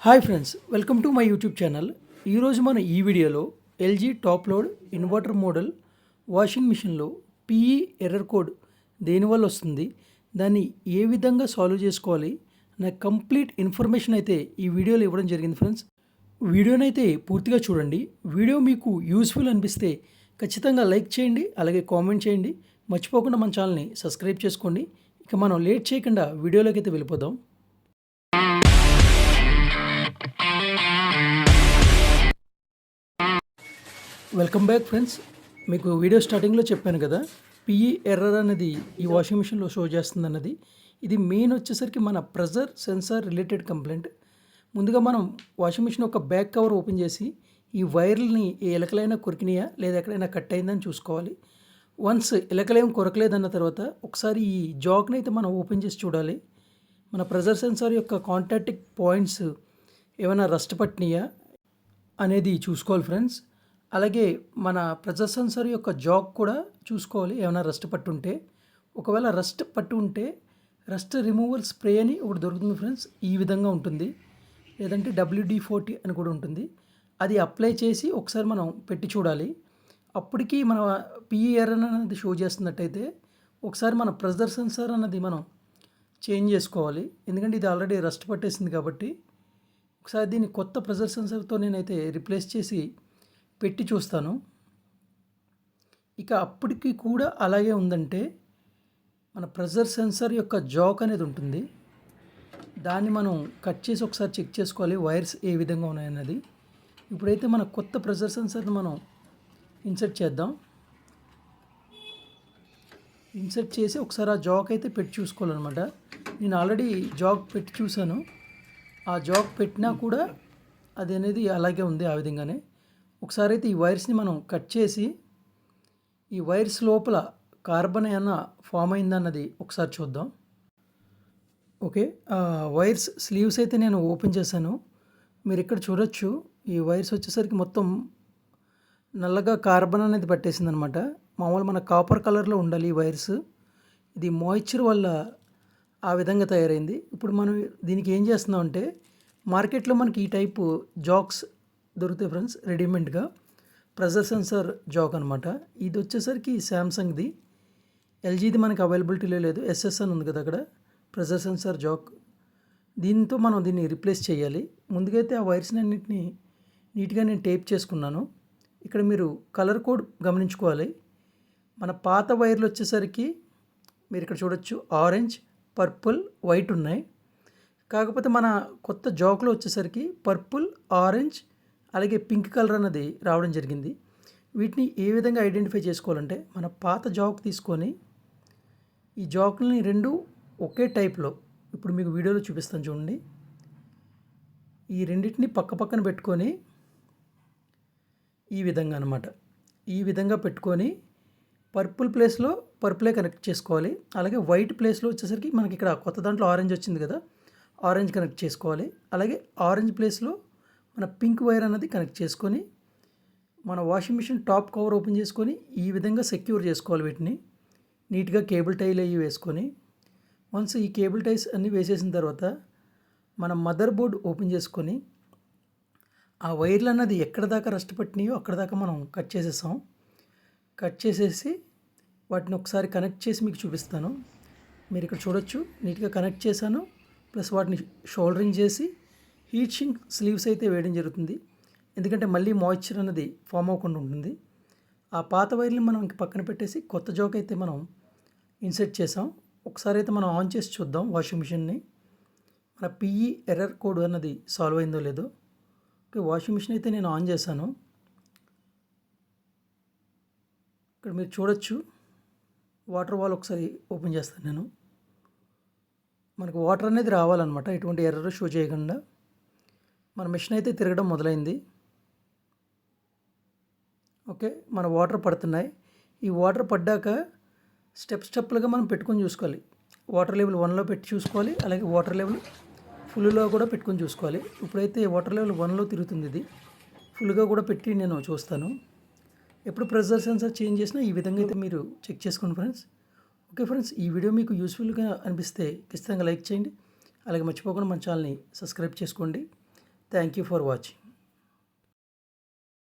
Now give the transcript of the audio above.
Hi friends, welcome to my YouTube channel. ఈరోజు మనం ఈ వీడియోలో LG top load inverter model washing మిషన్లో పిఈ ఎర్రర్ కోడ్ దేనివల్ల వస్తుంది, దాన్ని ఏ విధంగా సాల్వ్ చేసుకోవాలి నా కంప్లీట్ ఇన్ఫర్మేషన్ అయితే ఈ వీడియోలో ఇవ్వడం జరిగింది. ఫ్రెండ్స్, వీడియోనైతే పూర్తిగా చూడండి. వీడియో మీకు యూస్ఫుల్ అనిపిస్తే ఖచ్చితంగా లైక్ చేయండి, అలాగే కామెంట్ చేయండి. మర్చిపోకుండా మన ఛానల్ని సబ్స్క్రైబ్ చేసుకోండి. ఇక మనం లేట్ చేయకుండా వీడియోలోకి అయితే వెళ్ళిపోదాం. Welcome back friends. మీకు వీడియో స్టార్టింగ్లో చెప్పాను కదా, పిఈ ఎర్రర్ అనేది ఈ వాషింగ్ మిషన్లో షో చేస్తుంది అన్నది. ఇది మెయిన్ వచ్చేసరికి మన ప్రెజర్ సెన్సార్ రిలేటెడ్ కంప్లైంట్. ముందుగా మనం వాషింగ్ మిషన్ ఒక బ్యాక్ కవర్ ఓపెన్ చేసి ఈ వైర్లని ఏ ఎలకలైనా కొరికినాయా లేదా ఎక్కడైనా కట్ అయిందని చూసుకోవాలి. వన్స్ ఎలకలేం కొరకలేదన్న తర్వాత ఒకసారి ఈ జాక్ని అయితే మనం ఓపెన్ చేసి చూడాలి. మన ప్రెజర్ సెన్సార్ యొక్క కాంటాక్ట్ పాయింట్స్ ఏమైనా రస్ట్ పట్టినాయా అనేది చూసుకోవాలి ఫ్రెండ్స్. అలాగే మన ప్రెజర్ సెన్సార్ యొక్క జాక్ కూడా చూసుకోవాలి, ఏమైనా రస్ట్ పట్టు ఉంటే. ఒకవేళ రస్ట్ పట్టు ఉంటే రస్ట్ రిమూవల్ స్ప్రే అని ఒకటి దొరుకుతుంది ఫ్రెండ్స్. ఈ విధంగా ఉంటుంది, లేదంటే WD-40 అని కూడా ఉంటుంది. అది అప్లై చేసి ఒకసారి మనం పెట్టి చూడాలి. అప్పటికి మన పిఈఆర్ అనేది షో చేస్తున్నట్టయితే ఒకసారి మన ప్రెజర్ సెన్సార్ అన్నది మనం చేంజ్ చేసుకోవాలి. ఎందుకంటే ఇది ఆల్రెడీ రస్ట్ పట్టేసింది కాబట్టి ఒకసారి దీన్ని కొత్త ప్రెజర్ సెన్సార్తో నేనైతే రిప్లేస్ చేసి పెట్టి చూస్తాను. ఇక అప్పటికి కూడా అలాగే ఉందంటే మన ప్రెజర్ సెన్సార్ యొక్క జాక్ అనేది ఉంటుంది, దాన్ని మనం కట్ చేసి ఒకసారి చెక్ చేసుకోవాలి వైర్స్ ఏ విధంగా ఉన్నాయన్నది. ఇప్పుడైతే మన కొత్త ప్రెజర్ సెన్సార్ని మనం ఇన్సర్ట్ చేద్దాం. ఇన్సర్ట్ చేసి ఒకసారి ఆ జాక్ అయితే పెట్టి చూసుకోవాలన్నమాట. నేను ఆల్రెడీ జాక్ పెట్టి చూశాను. ఆ జాక్ పెట్టినా కూడా అది అనేది అలాగే ఉంది, ఆ విధంగానే. ఒకసారి అయితే ఈ వైర్స్ని మనం కట్ చేసి ఈ వైర్స్ లోపల కార్బన్ ఏమన్నా ఫామ్ అయిందన్నది ఒకసారి చూద్దాం. ఓకే, వైర్స్ స్లీవ్స్ అయితే నేను ఓపెన్ చేశాను. మీరు ఇక్కడ చూడొచ్చు, ఈ వైర్స్ వచ్చేసరికి మొత్తం నల్లగా కార్బన్ అనేది పట్టేసింది అనమాట. మామూలు మన కాపర్ కలర్లో ఉండాలి ఈ వైర్స్. ఇది మాయిశ్చర్ వల్ల ఆ విధంగా తయారైంది. ఇప్పుడు మనం దీనికి ఏం చేస్తున్నాం అంటే, మార్కెట్లో మనకి ఈ టైపు జాక్స్ దొరుకుతాయి ఫ్రెండ్స్, రెడీమేడ్గా. ప్రెజర్ సెన్సార్ జాక్ అనమాట. ఇది వచ్చేసరికి శాంసంగ్ది. ఎల్జీది మనకి అవైలబిలిటీలో లేదు. SS అని ఉంది కదా అక్కడ, ప్రెజర్ సెన్సార్ జాక్. దీంతో మనం దీన్ని రిప్లేస్ చేయాలి. ముందుకైతే ఆ వైర్స్ని అన్నింటినీ నీట్గా నేను టేప్ చేసుకున్నాను. ఇక్కడ మీరు కలర్ కోడ్ గమనించుకోవాలి. మన పాత వైర్లు వచ్చేసరికి మీరు ఇక్కడ చూడొచ్చు, ఆరెంజ్, పర్పుల్, వైట్ ఉన్నాయి. కాకపోతే మన కొత్త జాక్లో వచ్చేసరికి పర్పుల్, ఆరెంజ్, అలాగే పింక్ కలర్ అన్నది రావడం జరిగింది. వీటిని ఏ విధంగా ఐడెంటిఫై చేసుకోవాలంటే, మన పాత జాక్ తీసుకొని ఈ జాక్ని రెండు ఒకే టైప్లో, ఇప్పుడు మీకు వీడియోలో చూపిస్తాను చూడండి. ఈ రెండింటిని పక్క పక్కన పెట్టుకొని ఈ విధంగా అనమాట, ఈ విధంగా పెట్టుకొని పర్పుల్ ప్లేస్లో పర్పులే కనెక్ట్ చేసుకోవాలి. అలాగే వైట్ ప్లేస్లో వచ్చేసరికి మనకి ఇక్కడ కొత్త దాంట్లో ఆరెంజ్ వచ్చింది కదా, ఆరెంజ్ కనెక్ట్ చేసుకోవాలి. అలాగే ఆరెంజ్ ప్లేస్లో మన పింక్ వైర్ అన్నది కనెక్ట్ చేసుకొని మన washing machine top cover open చేసుకొని ఈ విధంగా సెక్యూర్ చేసుకోవాలి. వీటిని నీట్గా కేబుల్ టైల్ అయ్యి వేసుకొని, వన్స్ ఈ కేబుల్ టైస్ అన్నీ వేసేసిన తర్వాత మన మదర్ బోర్డ్ ఓపెన్ చేసుకొని ఆ వైర్లు అన్నది ఎక్కడ దాకా రస్ట్ పట్టినాయో అక్కడ దాకా మనం కట్ చేసేసాం. కట్ చేసేసి వాటిని ఒకసారి కనెక్ట్ చేసి మీకు చూపిస్తాను. మీరు ఇక్కడ చూడొచ్చు, నీట్గా కనెక్ట్ చేశాను. ప్లస్ వాటిని షోల్డరింగ్ చేసి హీట్ షింక్ స్లీవ్స్ అయితే వేయడం జరుగుతుంది. ఎందుకంటే మళ్ళీ మాయిశ్చర్ అన్నది ఫామ్ అవ్వకుండా ఉంటుంది. ఆ పాత వైర్ని మనం ఇంక పక్కన పెట్టేసి కొత్త జాక్ అయితే మనం ఇన్సర్ట్ చేసాం. ఒకసారి అయితే మనం ఆన్ చేసి చూద్దాం వాషింగ్ మిషన్ని, మన పిఈ ఎర్రర్ కోడ్ అన్నది సాల్వ్ అయిందో లేదో. ఓకే, వాషింగ్ మిషన్ అయితే నేను ఆన్ చేశాను. ఇక్కడ మీరు చూడొచ్చు, వాటర్ వాల్ ఒకసారి ఓపెన్ చేస్తాను నేను. మనకు వాటర్ అనేది రావాలన్నమాట, ఎటువంటి ఎర్రర్ షో చేయకుండా. మన మిషన్ అయితే తిరగడం మొదలైంది. ఓకే, మన వాటర్ పడుతున్నాయి. ఈ వాటర్ పడ్డాక స్టెప్లుగా మనం పెట్టుకొని చూసుకోవాలి. వాటర్ లెవెల్ 1లో పెట్టి చూసుకోవాలి, అలాగే వాటర్ లెవెల్ ఫుల్లో కూడా పెట్టుకొని చూసుకోవాలి. ఇప్పుడైతే వాటర్ లెవెల్ 1లో తిరుగుతుంది, ఇది ఫుల్గా కూడా పెట్టి నేను చూస్తాను. ఎప్పుడు ప్రెజర్ సెన్సార్ చేంజ్ చేసినా ఈ విధంగా అయితే మీరు చెక్ చేసుకోండి ఫ్రెండ్స్. ఓకే ఫ్రెండ్స్, ఈ వీడియో మీకు యూస్ఫుల్గా అనిపిస్తే ఖచ్చితంగా లైక్ చేయండి. అలాగే మర్చిపోకుండా మన ఛానల్ని సబ్స్క్రైబ్ చేసుకోండి. Thank you for watching.